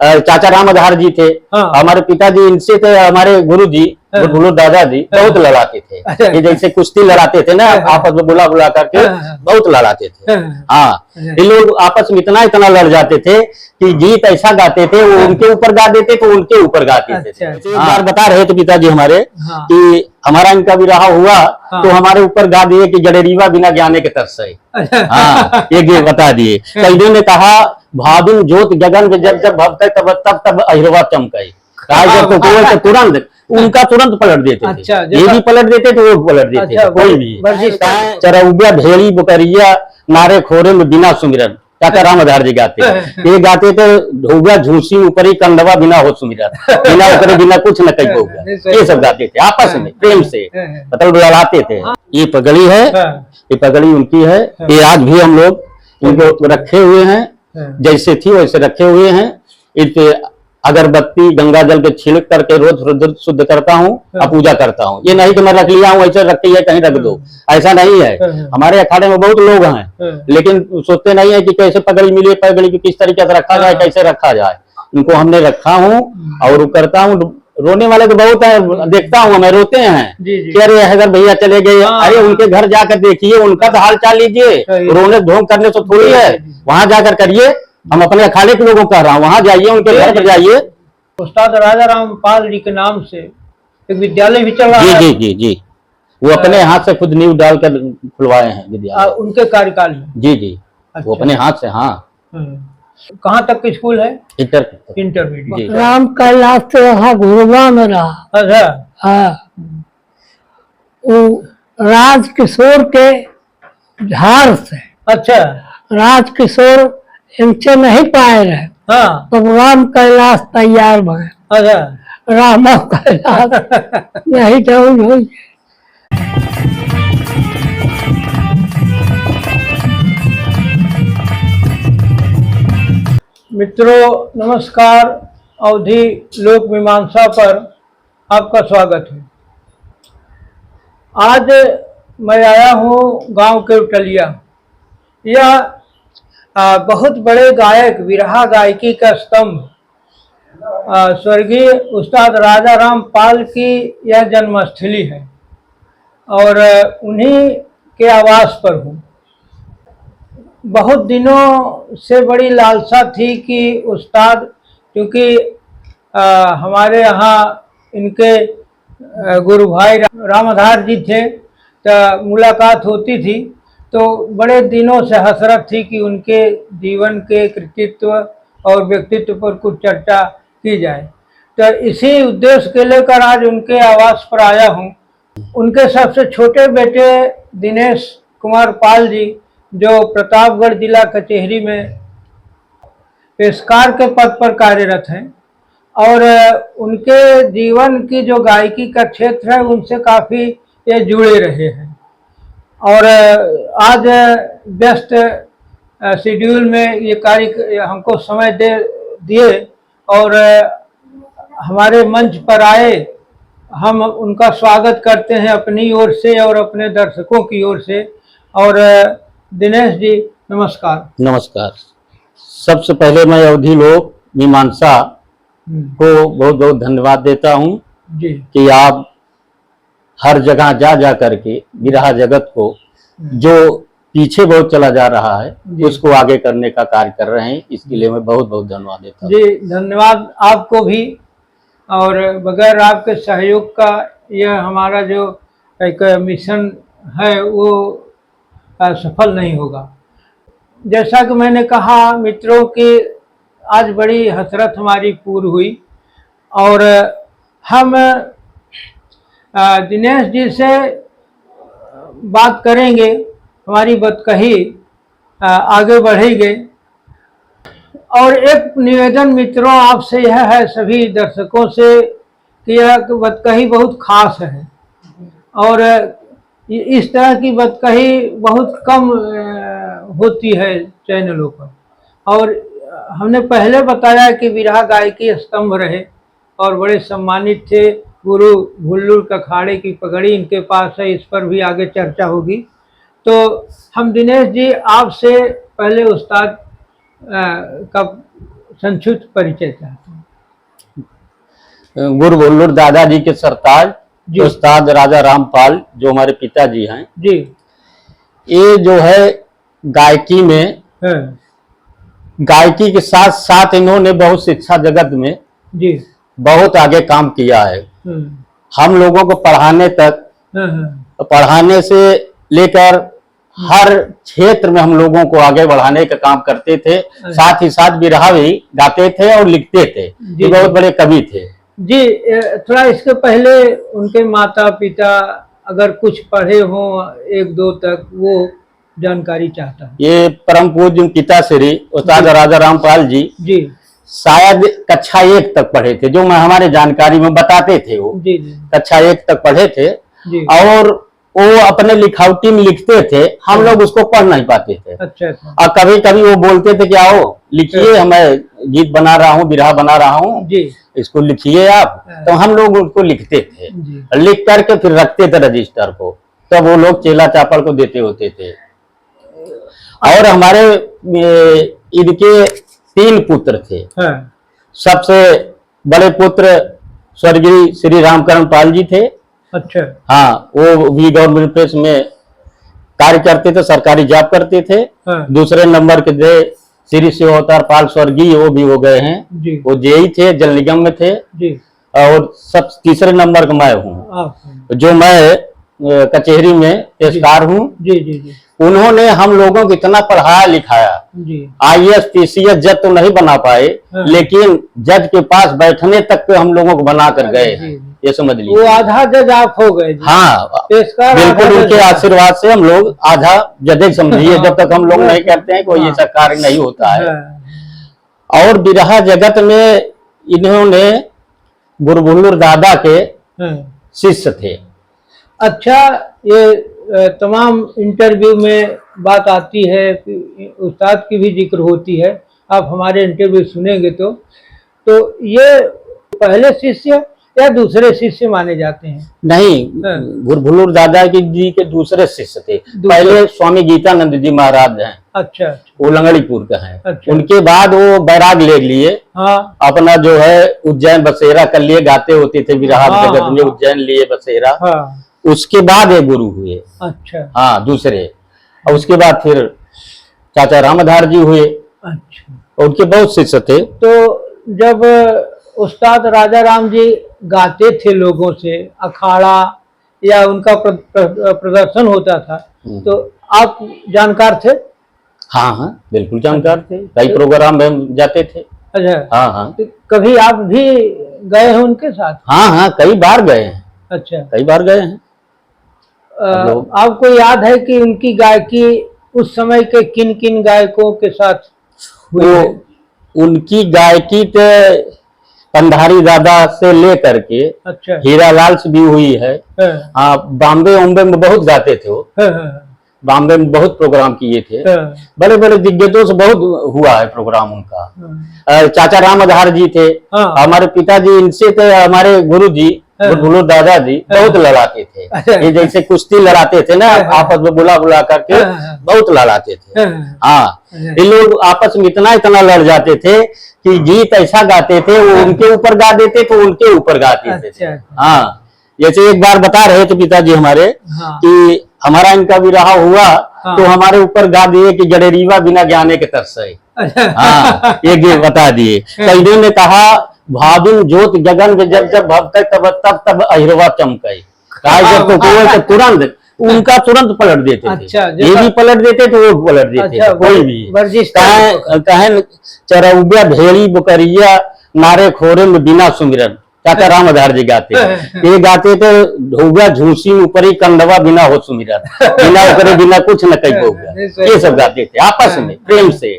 चाचा राम आधार जी थे, हमारे पिताजी इनसे थे, हमारे गुरु जी गुरु दादाजी बहुत लड़ाते थे। ये जैसे कुश्ती लड़ाते थे ना, आपस में बुला बुला करके बहुत लड़ाते थे। हाँ, ये लोग आपस में इतना इतना लड़ जाते थे कि गीत ऐसा गाते थे, वो उनके ऊपर गा देते तो उनके ऊपर गाते थे। एक बार बता रहे थे पिताजी हमारे कि हमारा इनका विवाह हुआ तो हमारे ऊपर गा दिए कि जड़ेरीवा बिना ज्ञाने के तरस है। हाँ, ये बता दिए। कईयों ने कहा भादुन जोत गगन में जब जब भवते तब तब तब अहिरवा चमकाई, तो तुरंत उनका तुरंत पलट देते थे। ये भी पलट देते थे, वो पलट देते थे, कोई भी। चरौबिया भेड़ी बुकरिया नारे खोरे में बिना सुमिरन, चाचा राम आधार जी गाते। ये गाते थे ढोगा झूसी ऊपरी कंडवा बिना हो सुमिरन, बिना ऊपरी बिना कुछ न कही होगा, ये सब गाते थे आपस में प्रेम से, मतलब लड़ाते थे। ये पगड़ी है, ये पगड़ी उनकी है। ये आज भी हम लोग इनको रखे हुए हैं, जैसे थी वैसे रखे हुए हैं। इस अगरबत्ती गंगा जल के छिड़क करके रोज रुद्र शुद्ध करता हूँ और पूजा करता हूँ। ये नहीं कि मैं रख लिया हूँ ऐसे रख के कहीं रख दो, ऐसा नहीं है। हमारे अखाड़े में बहुत लोग हैं लेकिन सोचते नहीं है कि कैसे पगड़ी मिले, पगड़ी को किस तरीके से रखा जाए, कैसे रखा जाए। इनको हमने रखा हूँ और करता हूँ। रोने वाले तो बहुत है, देखता हूँ मैं, रोते हैं कि अरे अगर भैया चले गए, अरे उनके घर जाकर देखिए, उनका तो हाल चाल लीजिए। रोने धोम करने से थोड़ी है, वहां जाकर करिए। हम अपने अखाड़े के लोगों को कह रहा हूँ, वहां जाइए, उनके घर पर जाइए। उस्ताद राजा राम पाल जी के नाम से एक विद्यालय भी चल रहा है। जी जी जी, वो अपने हाथ से खुद नींव डालकर खुलवाए हैं विद्यालय उनके कार्यकाल में। जी जी, वो अपने हाथ से। हाँ, कहाँ तक के स्कूल है? इंटरमीडिएट। राम कैलाश तो यहाँ घुरवा में रहा। अच्छा। हाँ, वो राजकिशोर के झाड़ से। अच्छा। राजकिशोर इनसे नहीं पाए रहे, हाँ, तो राम कैलाश तैयार बने। अच्छा। राम कैलाश नहीं तो मित्रों नमस्कार, अवधि लोक मीमांसा पर आपका स्वागत है। आज मैं आया हूँ गांव के उटलिया। यह बहुत बड़े गायक, विरहा गायकी का स्तंभ, स्वर्गीय उस्ताद राजा राम पाल की यह जन्मस्थली है और उन्हीं के आवास पर हूँ। बहुत दिनों से बड़ी लालसा थी कि उस्ताद, क्योंकि हमारे यहाँ इनके गुरु भाई राम आधार जी थे तो मुलाकात होती थी, तो बड़े दिनों से हसरत थी कि उनके जीवन के कृतित्व और व्यक्तित्व पर कुछ चर्चा की जाए। तो इसी उद्देश्य के लेकर आज उनके आवास पर आया हूँ। उनके सबसे छोटे बेटे दिनेश कुमार पाल जी, जो प्रतापगढ़ जिला कचहरी में पेशकार के पद पर कार्यरत हैं और उनके जीवन की जो गायकी का क्षेत्र है उनसे काफ़ी ये जुड़े रहे हैं। और आज व्यस्त शेड्यूल में ये कार्य हमको समय दे दिए और हमारे मंच पर आए। हम उनका स्वागत करते हैं अपनी ओर से और अपने दर्शकों की ओर से। और दिनेश जी नमस्कार। नमस्कार। सबसे पहले मैं अवधि लोक मीमांसा को बहुत बहुत धन्यवाद देता हूँ कि आप हर जगह जा जा करके विरहा जगत को, जो पीछे बहुत चला जा रहा है, उसको आगे करने का कार्य कर रहे हैं। इसके लिए मैं बहुत बहुत धन्यवाद देता हूँ। जी धन्यवाद आपको भी। और बगैर आपके सहयोग का यह हमारा जो एक मिशन है वो सफल नहीं होगा। जैसा कि मैंने कहा मित्रों कि आज बड़ी हसरत हमारी पूरी हुई और हम दिनेश जी से बात करेंगे, हमारी बतकही आगे बढ़ेगी। और एक निवेदन मित्रों आपसे यह है, सभी दर्शकों से, कि यह बतकही बहुत खास है और इस तरह की बतकही बहुत कम होती है चैनलों पर। और हमने पहले बताया कि विरहा गायकी स्तंभ रहे और बड़े सम्मानित थे। गुरु भुल्लुर अखाड़े की पगड़ी इनके पास है, इस पर भी आगे चर्चा होगी। तो हम दिनेश जी आपसे पहले उस्ताद का संक्षिप्त परिचय चाहते हैं। गुरु बुल्लुर दादाजी के सरताज जी। उस्ताद राजा रामपाल जो हमारे पिताजी हैं, जी। ये जो है गायकी में, हाँ। गायकी के साथ साथ इन्होंने बहुत शिक्षा जगत में जी। बहुत आगे काम किया है। हाँ। हम लोगों को पढ़ाने तक, हाँ। हाँ। पढ़ाने से लेकर हर क्षेत्र में हम लोगों को आगे बढ़ाने का काम करते थे। साथ ही साथ बिरहा भी गाते थे और लिखते थे। ये बहुत बड़े कवि थे। जी, थोड़ा इसके पहले उनके माता पिता अगर कुछ पढ़े हों एक दो तक, वो जानकारी चाहता हूँ। ये परम पूज्य पिताश्री उस्ताद राजा रामपाल जी जी। शायद कक्षा 1 तक पढ़े थे, जो मैं हमारे जानकारी में बताते थे। वो जी। जी। कक्षा 1 तक पढ़े थे जी। और वो अपने लिखावटी में लिखते थे, हम लोग उसको पढ़ नहीं पाते थे। अच्छा अच्छा। और कभी कभी वो बोलते थे कि आओ लिखिए, मैं गीत बना रहा हूँ, बिरहा बना रहा हूँ, जी। इसको लिखिए आप। तो हम लोग उसको लिखते थे, जी। लिख करके फिर रखते थे रजिस्टर को, तब वो लोग चेला चापड़ को देते होते थे। और हमारे इनके 3 पुत्र थे। हाँ। सबसे बड़े पुत्र स्वर्गीय श्री रामकरण पाल जी थे। अच्छा। हाँ, वो भी गवर्नमेंट प्रेस में कार्य करते थे, सरकारी जॉब करते थे। हाँ। दूसरे नंबर के थे श्री शिव अवतार पाल स्वर्गीय, वो भी हो गए हैं। जी। वो जेई थे, जल निगम में थे। जी। और सब तीसरे नंबर का मैं हूँ, आप। जो मैं कचहरी में पेशकार हूँ। जी। जी। जी। उन्होंने हम लोगों को इतना पढ़ाया लिखाया। जी। IAS PCS जज तो नहीं बना पाए, हाँ। लेकिन जज के पास बैठने तक पे हम लोगों को बना कर गए हैं। जी। ये समझ वो लीजिए। आधा जज आप हो गए जी। हाँ, पेशकार बिल्कुल आधा उनके जज। आशीर्वाद से हम लोग आधा जज समझिए। जब तक हम लोग नहीं करते हैं कोई हाँ। ऐसा कार्य नहीं होता है। हाँ। और बिरहा जगत में इन्होंने गुरु बुल्लुर दादा के हाँ। शिष्य थे। अच्छा, ये तमाम इंटरव्यू में बात आती है, उस्ताद की भी जिक्र होती है, आप हमारे इंटरव्यू सुनेंगे तो ये पहले शिष्य या दूसरे शिष्य माने जाते हैं? नहीं, हाँ। गुरु बुल्लुर दादा जी के दूसरे शिष्य थे। पहले स्वामी गीतानंद जी महाराज हैं। अच्छा। वो लंगड़ीपुर का है। अच्छा। उनके बाद वो बैराग ले लिए। हाँ। अपना जो है उज्जैन बसेरा कर लिए, गाते होते थे बिरहा हाँ, जगत हाँ, में। हाँ। उज्जैन लिए बसेरा। हाँ। उसके बाद ये गुरु हुए। अच्छा। हाँ, दूसरे। और उसके बाद फिर चाचा रामधार जी हुए। अच्छा। उनके बहुत शिष्य थे। तो जब उस्ताद राजा राम जी गाते थे लोगों से, अखाड़ा या उनका प्रदर्शन होता था, तो आप जानकार थे? हाँ हाँ, बिल्कुल जानकार थे। कई प्रोग्राम में हम जाते थे। अच्छा। हाँ हाँ। तो कभी आप भी गए हैं उनके साथ? हाँ हाँ, कई बार गए हैं। अच्छा। कई बार गए हैं। आपको याद है कि उनकी गायकी उस समय के किन किन गायकों के साथ हुई है? उनकी गायकी तो पंधारी दादा से लेकर के अच्छा। हीरालाल से भी हुई है। हाँ। हाँ, बॉम्बे उम्बे में बहुत गाते थे वो। हाँ। हाँ। बॉम्बे में बहुत प्रोग्राम किए थे। हाँ। बड़े बड़े दिग्गजों से बहुत हुआ है प्रोग्राम उनका। हाँ। चाचा रामधार जी थे। हाँ। हमारे पिताजी इनसे थे। हमारे गुरु जी हाँ। बुल्लुर दादाजी बहुत लड़ाते थे। अच्छा। ये जैसे कुश्ती लड़ाते थे ना, हाँ। आपस में बुला बुला करके हाँ। बहुत लड़ाते थे। हाँ। हाँ, ये लोग आपस में इतना लड़ जाते थे कि गीत ऐसा गाते थे, वो उनके ऊपर गा देते तो उनके ऊपर गाते थे। अच्छा। हाँ, जैसे एक बार बता रहे थे पिताजी हमारे हाँ। कि हमारा इनका भी रहा हुआ, हाँ। तो हमारे ऊपर गा दिए कि जड़ेरीवा बिना ज्ञाने के तरसे। हाँ, ये गीत बता दिए। तो इन्होंने कहा भाविन ज्योत गगन में जब जब भवते तब अहिरवा चमके। जब तो तुरंत उनका तुरंत पलट देते थे। अच्छा, ये भी पलट देते थे, वो पलट देते अच्छा, थे। कोई भी कहें चरौबिया भेड़ी बुकरिया नारे खोरे में बिना सुमिरन। चाचा रामधार जी गाते ये गाते थे, ढोगा झूसी ऊपरी कंडवा बिना हो सुमिरन, बिना ऊपरे बिना कुछ न कही होगा। ये सब गाते थे आपस में प्रेम से,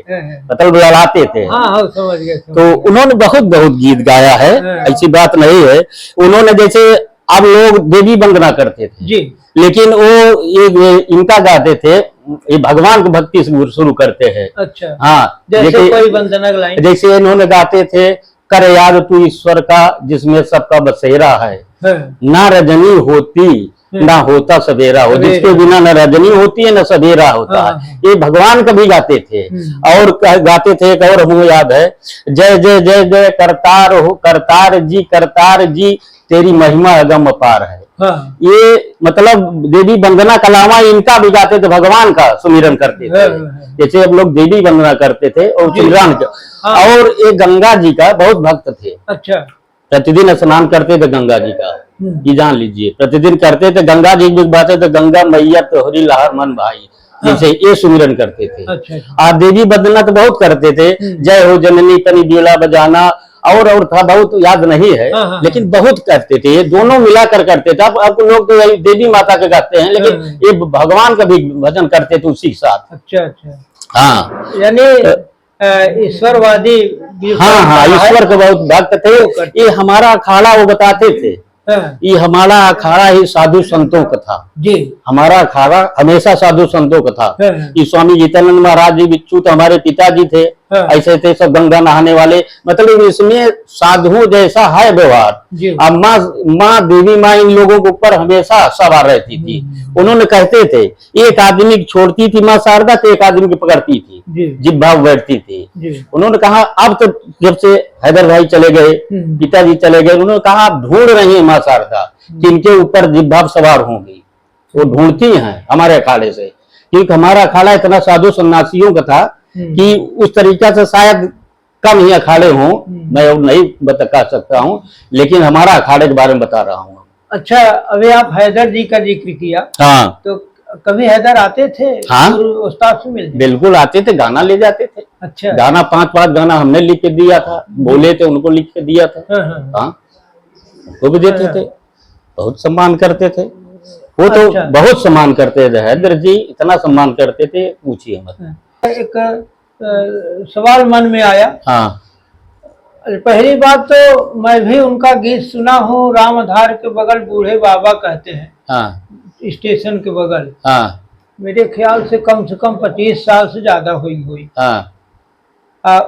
मतलब लड़ाते थे। हाँ, समझ गए। तो उन्होंने बहुत गीत गाया है, ऐसी बात नहीं है। उन्होंने जैसे अब लोग देवी वंदना करते थे जी, लेकिन वो ये इनका गाते थे, ये भगवान की भक्ति से शुरू करते हैं। अच्छा। हाँ, जैसे कोई वंदना लाइन, जैसे इन्होंने गाते थे, कर याद तू ईश्वर का जिसमें सबका बसेरा है, ना रजनी होती ना होता सवेरा हो, जिसके बिना न रजनी होती है न सवेरा होता है, ये भगवान कभी गाते थे। और गाते थे एक और हमें याद है, जय जय जय जय करतार हो करतार जी तेरी महिमा अगम अपार है। ये मतलब देवी वंदना का अलावा इनका भी गाते थे, भगवान का सुमिरन करते थे। जैसे अब लोग देवी वंदना करते थे और सुमिरन का। और ये गंगा जी का बहुत भक्त थे। अच्छा। प्रतिदिन स्नान करते थे गंगा जी का, ये जान लीजिए, प्रतिदिन करते थे। गंगा जी की बातें तो गंगा मैया तोहरी लहर मन भाई, जैसे ये सुमिरन करते थे। अच्छा। देवी वंदना तो बहुत करते थे, जय हो जननी तनी बीड़ा बजाना और था, बहुत याद नहीं है, लेकिन बहुत करते थे। ये दोनों मिलाकर करते थे। अब लोग तो देवी माता के गाते हैं, लेकिन ये भगवान का भी भजन करते थे उसी के साथ। अच्छा अच्छा। हाँ, यानी ईश्वरवादी। हाँ, ईश्वर के बहुत भक्त थे। ये हमारा अखाड़ा वो बताते थे, ये हमारा अखाड़ा ही साधु संतों का था जी। हमारा अखाड़ा हमेशा साधु संतों का था। ये स्वामी जीतानंद महाराज जी बिच्छू तो हमारे पिताजी थे, ऐसे थे सब गंगा नहाने वाले। मतलब इसमें साधुओं जैसा है व्यवहार। अब माँ देवी माँ इन लोगों के ऊपर हमेशा सवार रहती थी। उन्होंने कहते थे, एक आदमी छोड़ती थी माँ शारदा तो एक आदमी की पकड़ती थी, जिब भाव बैठती थी। उन्होंने कहा अब तो जब से हैदर भाई चले गए, पिताजी चले गए, उन्होंने कहा आप ढूंढ रही है माँ शारदा कि इनके ऊपर जिब भाव सवार होंगी। वो ढूंढती हैं हमारे अखाड़े से, क्योंकि हमारा अखाड़ा इतना साधु सन्यासियों का था कि उस तरीका से शायद कम ही अखाड़े हों, मैं अब नहीं बता सकता हूँ, लेकिन हमारा अखाड़े के बारे में बता रहा हूँ। अच्छा, अभी आप हैदर जी का जिक्र किया। हाँ, तो कभी हैदर आते थे? हाँ, उस्ताद से मिलते? बिल्कुल आते थे, गाना ले जाते थे। अच्छा। गाना 5-5 गाना हमने लिख के दिया था, बोले थे उनको लिख के दिया था। हाँ, उनको भी देते थे, बहुत सम्मान करते थे वो। तो बहुत सम्मान करते थे हैदर जी, इतना सम्मान करते थे पूछिए मत। एक सवाल मन में आया। हाँ, पहली बात तो मैं भी उनका गीत सुना हूँ, रामधार के बगल बूढ़े बाबा कहते हैं। हाँ, स्टेशन के बगल। हाँ, मेरे ख्याल से कम 25 साल से ज्यादा हुई। हाँ,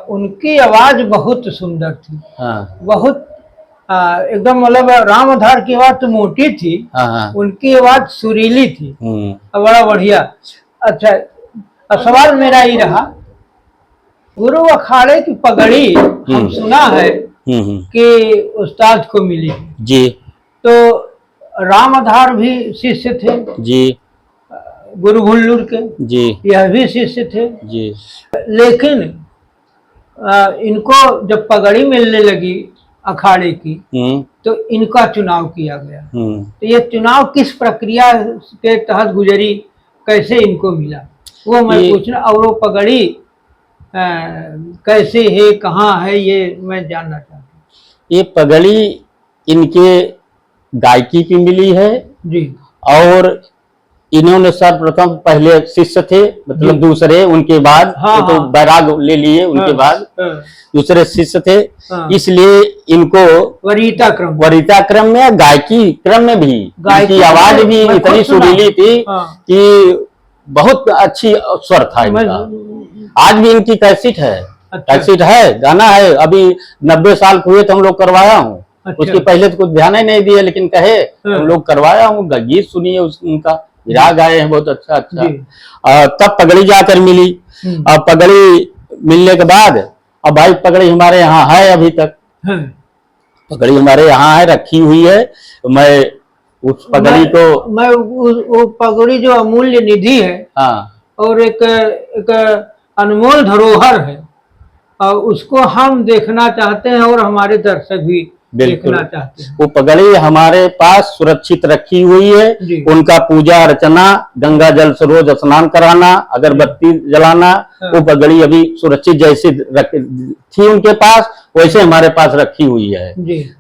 उनकी आवाज बहुत सुंदर थी। हाँ, बहुत एकदम, मतलब रामधार की आवाज तो मोटी थी। हाँ, उनकी आवाज सुरीली थी, बड़ा बढ़िया। अच्छा, अब सवाल मेरा ही रहा, गुरु अखाड़े की पगड़ी हम सुना है कि उस्ताद को मिली जी। तो रामधार भी शिष्य थे जी, गुरु भुल्लुर के जी, यह भी शिष्य थे जी। लेकिन इनको जब पगड़ी मिलने लगी अखाड़े की तो इनका चुनाव किया गया। तो ये चुनाव किस प्रक्रिया के तहत गुजरी, कैसे इनको मिला, वो मैं पूछना। और वो पगड़ी कैसे है, कहाँ है, ये मैं जानना चाहता हूँ। ये पगड़ी इनके गायकी की मिली है जी। और इन्होंने सर्वप्रथम पहले शिष्य थे, मतलब दूसरे उनके बाद। हाँ, तो बैराग ले लिए उनके बाद दूसरे शिष्य थे। इसलिए इनको वरीता क्रम में, गायकी क्रम में भी इनकी आवाज भी इतनी सुरीली थी कि बहुत अच्छी स्वर था इनका। आज भी इनकी कैसेट है। अच्छा। कैसेट है, गाना है। अभी 90 साल हुए तो हम लोग करवाया हूँ। अच्छा। उसके पहले तो कुछ ध्यान ही नहीं दिया, लेकिन कहे हम लोग करवाया हूँ, गीत सुनिए उनका, विराग आए हैं बहुत अच्छा अच्छा। तब पगड़ी जाकर मिली। और पगड़ी मिलने के बाद अब भाई पगड़ी हमारे यहाँ है अभी तक। पगड़ी हमारे यहाँ है, रखी हुई है। मैं उस पगड़ी को मैं वो पगड़ी जो अमूल्य निधि है। हाँ। और एक अनमोल धरोहर है, और उसको हम देखना चाहते हैं और हमारे दर्शक भी देखना चाहते हैं। वो पगड़ी हमारे पास सुरक्षित रखी हुई है। उनका पूजा अर्चना, गंगा जल से रोज स्नान कराना, अगरबत्ती जलाना, वो पगड़ी अभी सुरक्षित जैसे थी उनके पास वैसे हमारे पास रखी हुई है।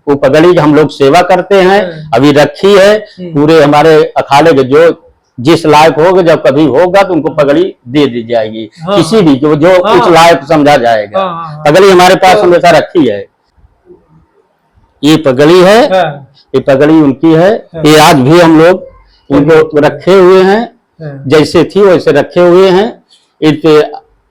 वो पगड़ी हम लोग सेवा करते हैं, अभी रखी है। पूरे हमारे अखाड़े के जो जिस लायक होगा, जब कभी होगा तो उनको पगड़ी दे दी जाएगी। किसी भी जो उस लायक समझा जाएगा। पगड़ी हमारे पास हमेशा रखी है। ये पगड़ी है, ये पगड़ी उनकी है। ये आज भी हम लोग उनको रखे हुए हैं, जैसे थी वैसे रखे हुए हैं। इस पे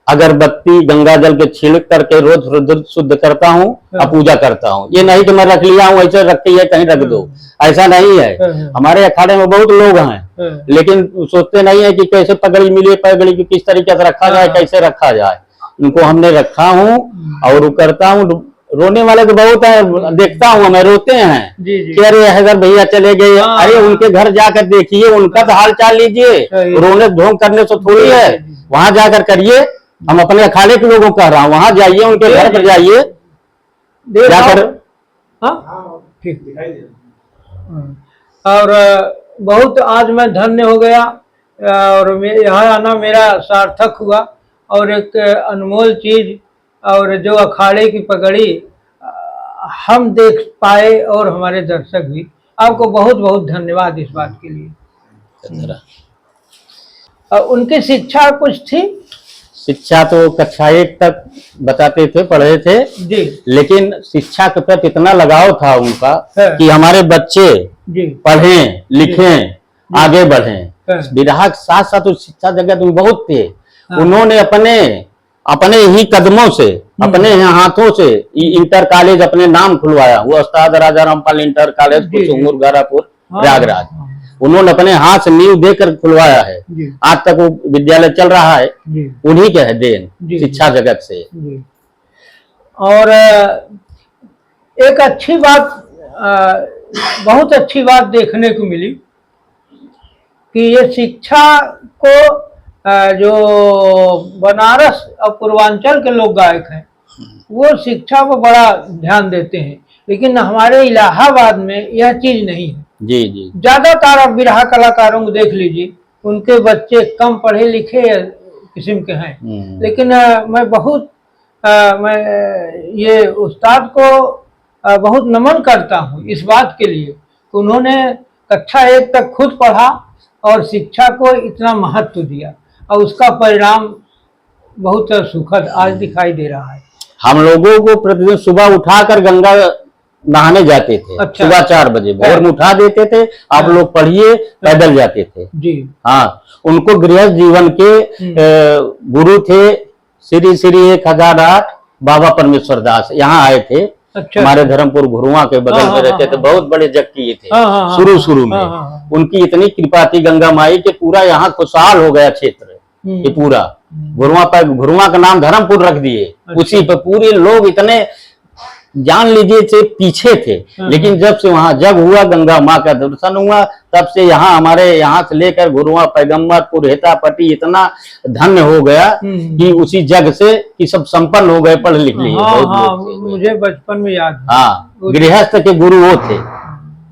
अगरबत्ती गंगा जल के छिड़क करके रोज रुद्र शुद्ध करता हूँ और पूजा करता हूँ। ये नहीं कि मैं रख लिया हूँ ऐसे रख के कहीं रख दो, ऐसा नहीं है। हमारे अखाड़े में बहुत लोग हैं लेकिन सोचते नहीं है कि कैसे पगड़ी मिले, पगड़ी को किस तरीके से रखा जाए, कैसे रखा जाए। उनको हमने रखा हूँ और वो करता हूँ। रोने वाले तो बहुत है, देखता हूँ मैं, रोते हैं कि अरे हैदर भैया चले गए। अरे उनके घर जाकर देखिए, उनका तो हाल चाल लीजिए। रोने ढोंग करने से थोड़ी है, वहां जाकर करिए। हम अपने अखाड़े के लोगों को कह रहा हूँ, वहां जाइए, उनके घर पर जाइए जाकर। ठीक दिखाई दे। और बहुत आज मैं धन्य हो गया और यहाँ आना मेरा सार्थक हुआ। और एक अनमोल चीज और जो अखाड़े की पगड़ी हम देख पाए और हमारे दर्शक भी। आपको बहुत बहुत धन्यवाद इस बात के लिए। उनकी शिक्षा कुछ थी? शिक्षा तो कक्षा 1 तक बताते थे, पढ़े थे जी। लेकिन शिक्षा के प्रति इतना लगाव था उनका कि हमारे बच्चे पढ़ें लिखें आगे बढ़ें। बिरहा के साथ साथ उस शिक्षा जगत में बहुत थे। उन्होंने अपने ही कदमों से, अपने हाथों से इंटर कॉलेज अपने नाम खुलवाया। वो उस्ताद राजा रामपाल इंटर कॉलेज कुसुमपुर गारापुर प्रयागराज, उन्होंने अपने हाथ से नींव देकर खुलवाया है। आज तक वो विद्यालय चल रहा है, उन्हीं के है देन शिक्षा जगत से। और एक अच्छी बात, बहुत अच्छी बात देखने को मिली कि ये शिक्षा को जो बनारस और पूर्वांचल के लोग गायक हैं वो शिक्षा को बड़ा ध्यान देते हैं, लेकिन हमारे इलाहाबाद में यह चीज नहीं है। जी जी। ज्यादातर आप बिरहा कलाकारों को देख लीजिए, उनके बच्चे कम पढ़े लिखे किस्म के हैं। लेकिन मैं ये उस्ताद को बहुत नमन करता हूँ इस बात के लिए कि उन्होंने कक्षा 1 तक खुद पढ़ा और शिक्षा को इतना महत्व दिया और उसका परिणाम बहुत सुखद आज दिखाई दे रहा है। हम लोगों को प्रतिदिन सुबह उठाकर गंगा नहाने जाते थे। अच्छा। सुबह 4 बजे भोर में उठा देते थे, आप लोग पढ़िए, पैदल जाते थे जी। हाँ, उनको गृहस्थ जीवन के गुरु थे श्री श्री 1008 बाबा परमेश्वर दास, यहाँ आए थे। अच्छा। हमारे धर्मपुर घुरुआ के बगल में रहते थे, बहुत बड़े जग किए थे शुरू में। उनकी इतनी कृपा थी गंगा माई के पूरा यहाँ खुशहाल हो गया क्षेत्र ये पूरा। घुरुआ का नाम धर्मपुर रख दिए। अच्छा। उसी पे पूरे लोग इतने जान लीजिए से पीछे थे, लेकिन जब से वहां जग हुआ, गंगा माँ का दर्शन हुआ, तब से यहाँ हमारे यहाँ से लेकर घुरुआ पैगम्बरपुर हेतापट्टी इतना धन्य हो गया कि उसी जग से कि सब संपन्न हो गए, पढ़ लिख लिए। मुझे बचपन में याद है। हाँ, गृहस्थ के गुरु वो थे,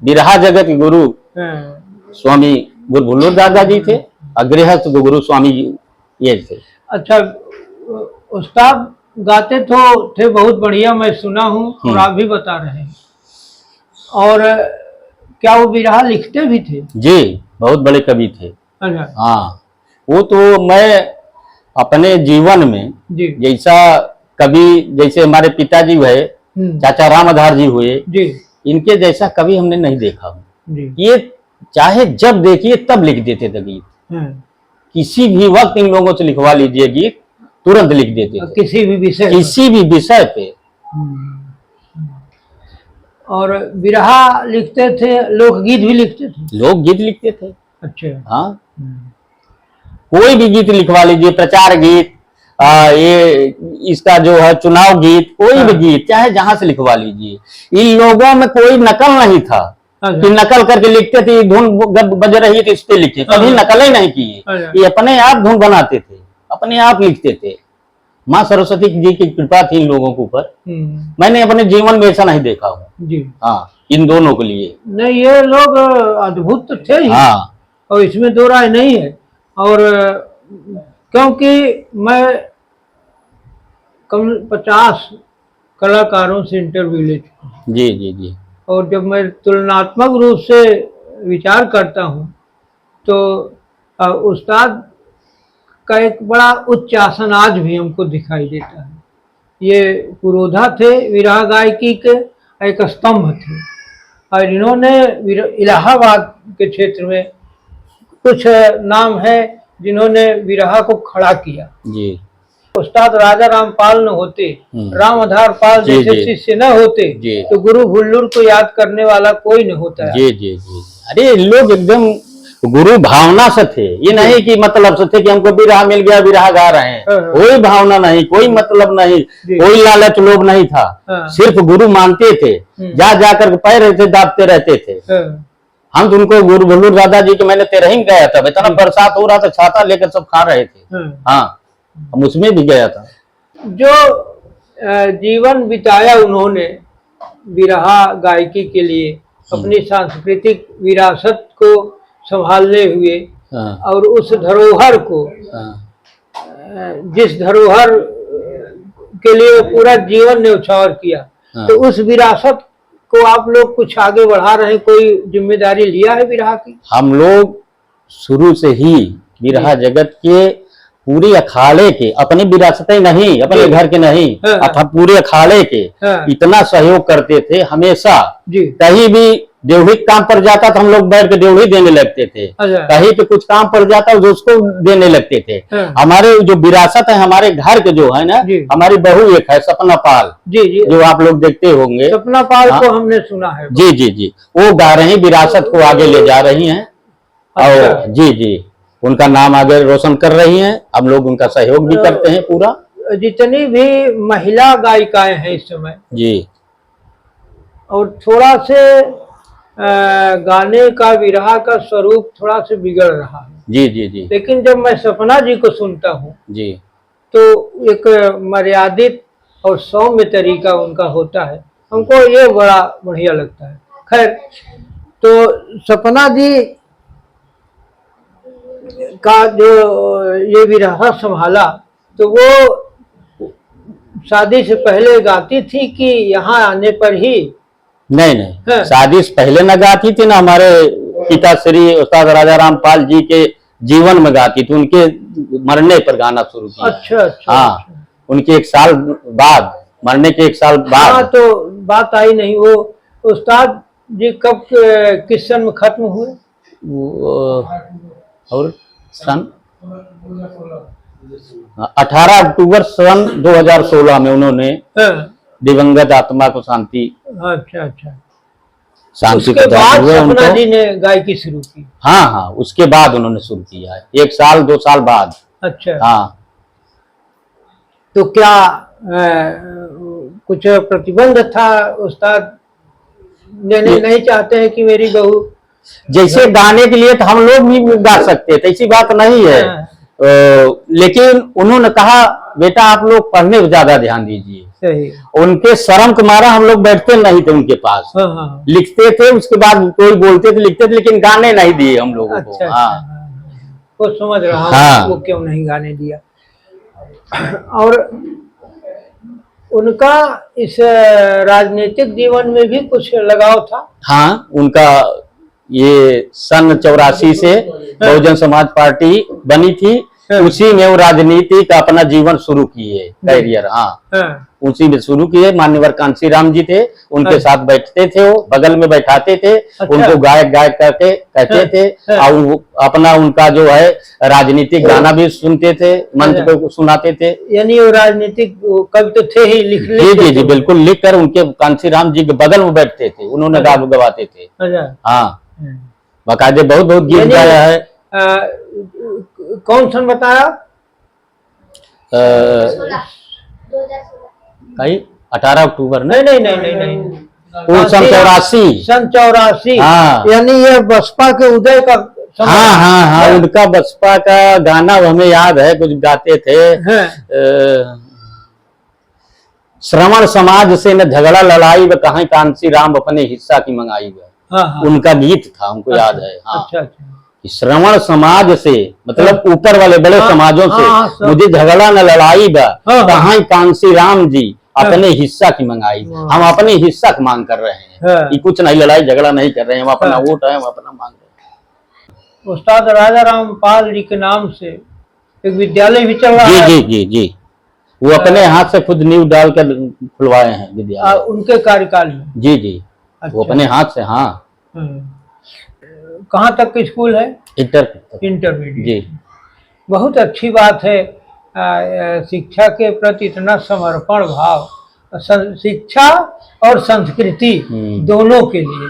बिरहा जगत के गुरु स्वामी गुरुभुल्लुर दादाजी थे और गृहस्थ के गुरु स्वामी ये थे। अच्छा, उस्ताद गाते तो थे बहुत बढ़िया, मैं सुना हूँ और आप भी बता रहे हैं। और क्या वो बिरहा लिखते भी थे? जी, बहुत बड़े कवि थे। अच्छा। हाँ, वो तो मैं अपने जीवन में जैसा कवि, जैसे हमारे पिताजी हुए, चाचा राम आधार जी हुए जी, इनके जैसा कवि हमने नहीं देखा। ये चाहे जब देखिए तब लिख देते थे गीत। किसी भी वक्त इन लोगों से लिखवा लीजिए गीत, तुरंत लिख देते थे, किसी भी विषय पे। और बिरहा लिखते थे, लोकगीत भी लिखते थे? लोकगीत लिखते थे। अच्छा। हाँ, कोई भी गीत लिखवा लीजिए, प्रचार गीत, ये इसका जो है चुनाव गीत, कोई भी गीत चाहे जहां से लिखवा लीजिए। इन लोगों में कोई नकल नहीं था कि नकल करके लिखते थे, धुन बज रही है तो इस पे लिखे, कभी नकल ही नहीं किए। ये अपने आप धुन बनाते थे, अपने आप लिखते थे। माँ सरस्वती जी की कृपा थी इन लोगों के ऊपर। मैंने अपने जीवन में ऐसा नहीं देखा हूँ जी। हाँ, इन दोनों के लिए नहीं, ये लोग अद्भुत तो थे ही। हाँ, और इसमें दो राय नहीं है। और क्योंकि मैं कम 50 कलाकारों से इंटरव्यू ले चुका हूँ जी जी जी। और जब मैं तुलनात्मक रूप से विचार करता हूँ तो उस्ताद का एक बड़ा उच्च आसन आज भी हमको दिखाई देता है। ये पुरोधा थे, विरहा गायकी के एक स्तंभ थे और इन्होंने इलाहाबाद के क्षेत्र में कुछ नाम है जिन्होंने विरहा को खड़ा किया जी। उस्ताद राजा रामपाल न होते, राम आधार पाल जी, जैसे जी। शिष्य न होते जी। तो गुरु हुल्लूर को याद करने वाला कोई न होता है। जी जी जी। अरे लोग एकदम गुरु भावना से थे, ये नहीं कि मतलब से थे कि हमको बिरहा मिल गया बिरहा गा रहे हैं, हाँ, हाँ। कोई भावना नहीं, कोई मतलब नहीं, जी। कोई लालच लोभ नहीं था, हाँ। सिर्फ गुरु मानते थे, जा जाकर पैर ऐसे दाबते रहते थे। हाँ, हम तो उनको गुरु भुल्लूर दादा जी के मैंने तेरहिम गया था, इतना बरसात हो रहा था, छाता लेकर सब खा रहे थे। हाँ। हाँ, हम उसमें भी गया था। जो जीवन बिताया उन्होंने बिरहा गायकी के लिए, अपनी सांस्कृतिक विरासत को संभालने हुए हाँ, और उस धरोहर को, हाँ, जिस धरोहर के लिए पूरा जीवन न्यौछावर किया, हाँ। तो उस विरासत को आप लोग कुछ आगे बढ़ा रहे हैं, कोई जिम्मेदारी लिया है बिरहा की? हम लोग शुरू से ही बिरहा जगत के पूरी अखाड़े के, अपनी विरासतें नहीं, अपने घर के नहीं, हाँ, हाँ। अथवा पूरे अखाड़े के हाँ। इतना सहयोग करते थे हमेशा। जी। कहीं भी ड्योढ़ी काम पर जाता तो हम लोग बैठ के ड्योढ़ी देने लगते थे, अच्छा। कहीं पे कुछ काम पड़ जाता तो उसको देने लगते थे। हाँ। हमारे जो विरासत है हमारे घर के जो है ना, जी। हमारी बहू एक है सपना पाल, जी जी, जो आप लोग देखते होंगे। सपना पाल हाँ। को हमने सुना है। जी जी जी, वो गा रही हैं, विरासत को आगे ले जा रही हैं। अच्छा। और जी जी, उनका नाम आगे रोशन कर रही हैं, हम लोग उनका सहयोग भी करते हैं पूरा। जितनी भी महिला गायिकाएं हैं इस समय, जी और थोड़ा से गाने का विरहा का स्वरूप थोड़ा से बिगड़ रहा है, जी जी जी लेकिन जब मैं सपना जी को सुनता हूँ जी। तो एक मर्यादित और सौम्य तरीका उनका होता है, हमको ये बड़ा बढ़िया लगता है। खैर, तो सपना जी का जो ये विरहा संभाला, तो वो शादी से पहले गाती थी कि यहाँ आने पर ही? नहीं नहीं, हाँ। शादी से पहले न गाती थी ना, हमारे पिता श्री उस्ताद राजा रामपाल जी के जीवन में गाती थी, उनके मरने पर गाना शुरू किया। अच्छा अच्छा। हाँ, अच्छा। उनके एक साल बाद, मरने के एक साल हाँ, बाद। तो बात आई नहीं। वो उस्ताद जी कब किस सन में खत्म हुए? और सन 18 अक्टूबर सन 2016 में उन्होंने हाँ। दिवंगत आत्मा को शांति अच्छा अच्छा। शांति उसके प्रदान बाद हुए सपना उनको। जी ने गायकी शुरू की? हाँ हाँ, उसके बाद उन्होंने शुरू किया है, 1 साल 2 साल बाद। अच्छा। हाँ। तो क्या कुछ प्रतिबंध था? उस्ताद नहीं चाहते हैं कि मेरी बहू? जैसे गाने के लिए तो हम लोग भी गा सकते थे, ऐसी बात नहीं है। हाँ। लेकिन उन्होंने कहा बेटा आप लोग पढ़ने पर ज्यादा ध्यान दीजिए। सही। उनके शर्म के मारा हम लोग बैठते नहीं थे उनके पास। हाँ हाँ। लिखते थे, उसके बाद कोई बोलते थे लिखते थे, लेकिन गाने नहीं दिए हम लोगों को। अच्छा हाँ। अच्छा। वो समझ रहा हूँ। हाँ। वो क्यों नहीं गाने दिया। और उनका इस राजनीतिक जीवन में भी कुछ लगाव था? हाँ, उनका ये सन 84 से बहुजन समाज पार्टी बनी थी, उसी में वो राजनीति का अपना जीवन शुरू किए, कैरियर। हाँ, हाँ। उसी में शुरू किए। मान्यवर कांसी राम जी थे, उनके साथ बैठते थे, वो बगल में बैठाते थे। अच्छा। उनको गायक गायक करके कहते थे, और वो अपना उनका जो है राजनीतिक गाना भी सुनते थे, मंच पे सुनाते थे। यानी वो राजनीतिक कवि तो थे ही, लिख जी जी जी, बिल्कुल लिख कर उनके कांसी राम जी के बगल में बैठते थे, उन्होंने गवाते थे। अच्छा। हाँ, बाकायदे बहुत बहुत गीत गाया है। कौन सन बताया? 18 अक्टूबर नहीं नहीं नहीं नहीं नहीं, वो सन 84। सन 84। हाँ। यानी ये बसपा के उदय का समय? हाँ हाँ हाँ, उनका बसपा का गाना हमें याद है, कुछ गाते थे। श्रवण समाज से न झगड़ा लड़ाई व कहीं कांसी राम अपने हिस्सा की मंगाई व। हाँ हाँ। उनका गीत था, हमको याद है। हाँ। अच्छा अच्छा। श्रवण समाज से मतलब ऊपर वाले बड़े समाजों से मुझे झगड़ा न लड़ाई बा, कहाँ कांसी राम जी अपने हिस्सा की मंगाई। हम अपने हिस्सा की मांग कर रहे हैं, कि कुछ नहीं लड़ाई झगड़ा नहीं कर रहे हैं, हम अपना वोट है, हम अपना मांग रहे हैं। उस्ताद राजा रामपाल जी के नाम से एक विद्यालय भी चल रहा है? जी जी जी, वो अपने हाथ से खुद नींव डाल कर खुलवाए हैं विद्यालय, उनके कार्यकाल में? जी जी। अच्छा। वो अपने हाथ से। हाँ। कहाँ तक का स्कूल है? Intermediate intermediate. जी। बहुत अच्छी बात है शिक्षा के प्रति इतना समर्पण भाव, शिक्षा और संस्कृति दोनों के लिए।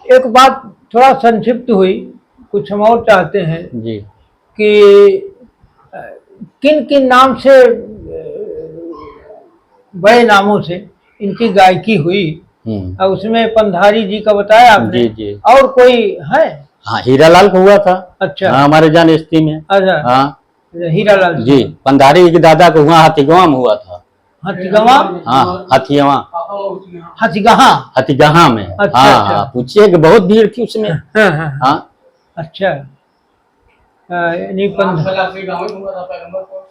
एक बात थोड़ा संक्षिप्त हुई, कुछ हम और चाहते हैं जी कि किन किन नाम से, बड़े नामों से इनकी गायकी हुई। और उसमें पंधारी जी का बताया आपने। जी। और कोई है? हाँ, हीरालाल को हुआ था। अच्छा। हाँ, हमारे जान एसटी में। अच्छा। हाँ हीरालाल जी। पंधारी के दादा को हुआ हाथीगांव में हुआ था। हाथीगांव? हाँ, हाथीगांव में। अच्छा, हाँ अच्छा। हाँ, पूछिए कि बहुत भीड़ थी उसमें। हाँ। अच्छा। यानी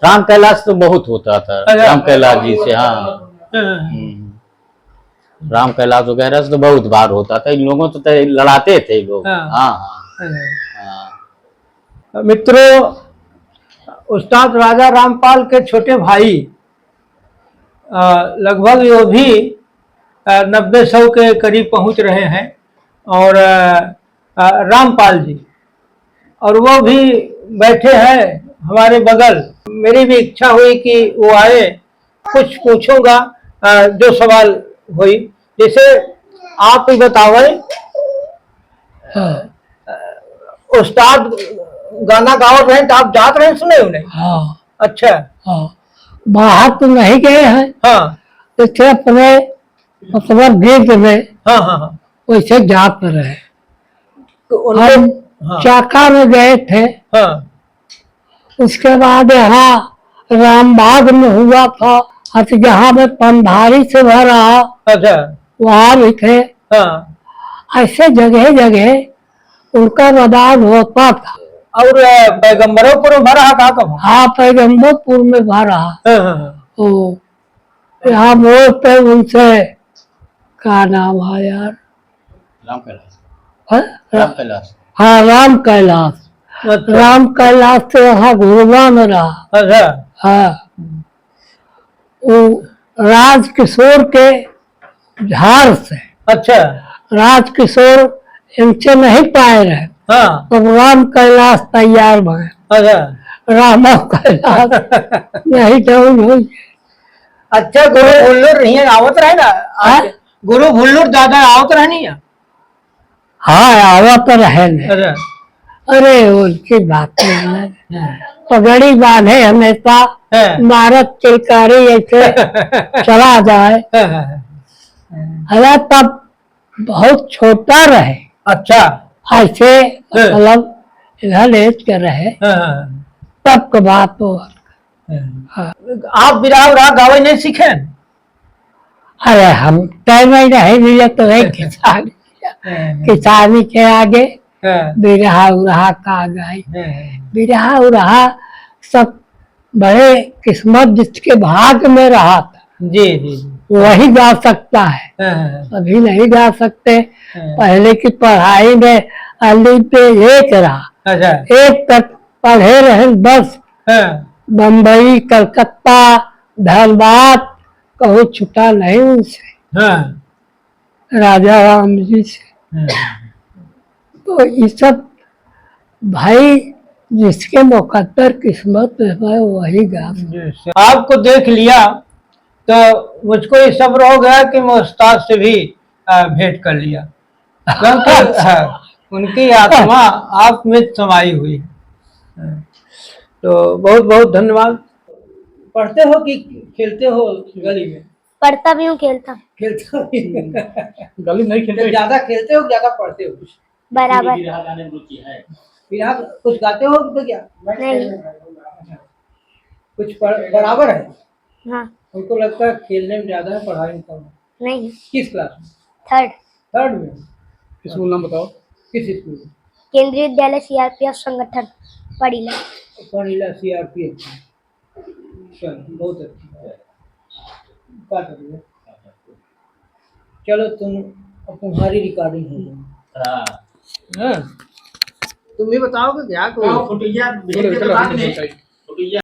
राम कैलाश तो बहुत होता था, राम कैलाश जी से। हाँ, राम कैलाश वगैरह से तो बहुत बार होता था। इन लोगों तो लड़ाते थे लोग। हाँ हाँ। मित्रों, उस्ताद राजा रामपाल के छोटे भाई लगभग वो भी 90-100 के करीब पहुंच रहे हैं, और रामपाल जी, और वो भी बैठे हैं हमारे बगल। मेरी भी इच्छा हुई कि वो आए, कुछ पूछूंगा जो सवाल हुई। जैसे आप ही बताओ, उस्ताद गाना गावत रहे तो आप जात रहे सुने उन्हें? हाँ अच्छा। हाँ, बाहर तो नहीं गए हैं। हाँ जैसे अपने मतलब गीत में हाँ हाँ हाँ। वैसे जात रहे। तो हम चाका में गए थे। हाँ। उसके बाद यहाँ रामबाग में हुआ था, हथजहाँ में पंधारी से भरा। अच्छा। वहाँ भी थे। हाँ। ऐसे जगह जगह उनका मैदान होता था। और पैगम्बरों में भरा कहा कब? हाँ, पैगम्बरपुर में भरा। तो यहाँ मोड़ पे उनसे क्या नाम है यार? राम कैलाश। हाँ? राम कैलाश। हाँ, राम कैलाश। अच्छा। राम कैलाश से यहाँ गुरुआ में रहा। अच्छा। हाँ, वो राजकिशोर के झार से। अच्छा। राजकिशोर इनसे नहीं पाए रहे। हाँ। तो राम कैलाश तैयार भगे। अच्छा। राम कैलाश नहीं डाउन हो। अच्छा, गुरु भुल्लुर नहीं आवत रहे ना? गुरु भुल्लुर दादा आवत रहे नहीं? हाँ, आवत रहे। अच्छा। अरे उनकी बात पगड़ी बांधे हमेशा, मारत चिलकारी ऐसे चला जाए। अरे तब बहुत छोटा रहे। अच्छा। ऐसे मतलब इधर एज कर रहे तब का बात हो। आप बिरहा उरा गावे नहीं सीखे? अरे हम टाइम ही नहीं मिले तो वही किसानी के आगे बिरहा उरहा का गए। बिरहा उरहा सब बड़े किस्मत जिसके भाग में रहा था। जी जी। वही गा सकता है, अभी नहीं गा सकते। पहले की पढ़ाई में अली पे एक रहा। अच्छा। एक तक पढ़े रहे बस। बम्बई, कलकत्ता, धनबाद कहूँ छुटा नहीं उनसे। राजा राम जी से। तो ये सब भाई जिसके मुकद्दर किस्मत है वही गा। आपको देख लिया तो मुझको ये सब्र हो गया कि मैं उस्ताद से भी भेंट कर लिया, क्योंकि उनकी आत्मा आप में समाई हुई है। तो बहुत बहुत धन्यवाद। पढ़ते हो कि खेलते हो गली में? पढ़ता भी हूँ, खेलता हूँ। खेलता भी गली नहीं खेलते? ज्यादा खेलते हो, ज्यादा पढ़ते हो? बराबर। बिरहा कुछ गाते हो तो क्या? नहीं। कुछ बराबर है। हाँ। हमको लगता है खेलने में ज्यादा है, पढ़ाई में कम है। नहीं। किस क्लास में? थर्ड में। स्कूल नाम बताओ। किस स्कूल में? केंद्रीय विद्यालय सीआरपीएफ संगठन पढ़ीला। पढ़ीला सीआरपीएफ। चलो बहुत अच्छा। क्या करिए, चलो तुम्हारी रिकॉर्डिंग हो गई। तुम भी बताओगे क्या?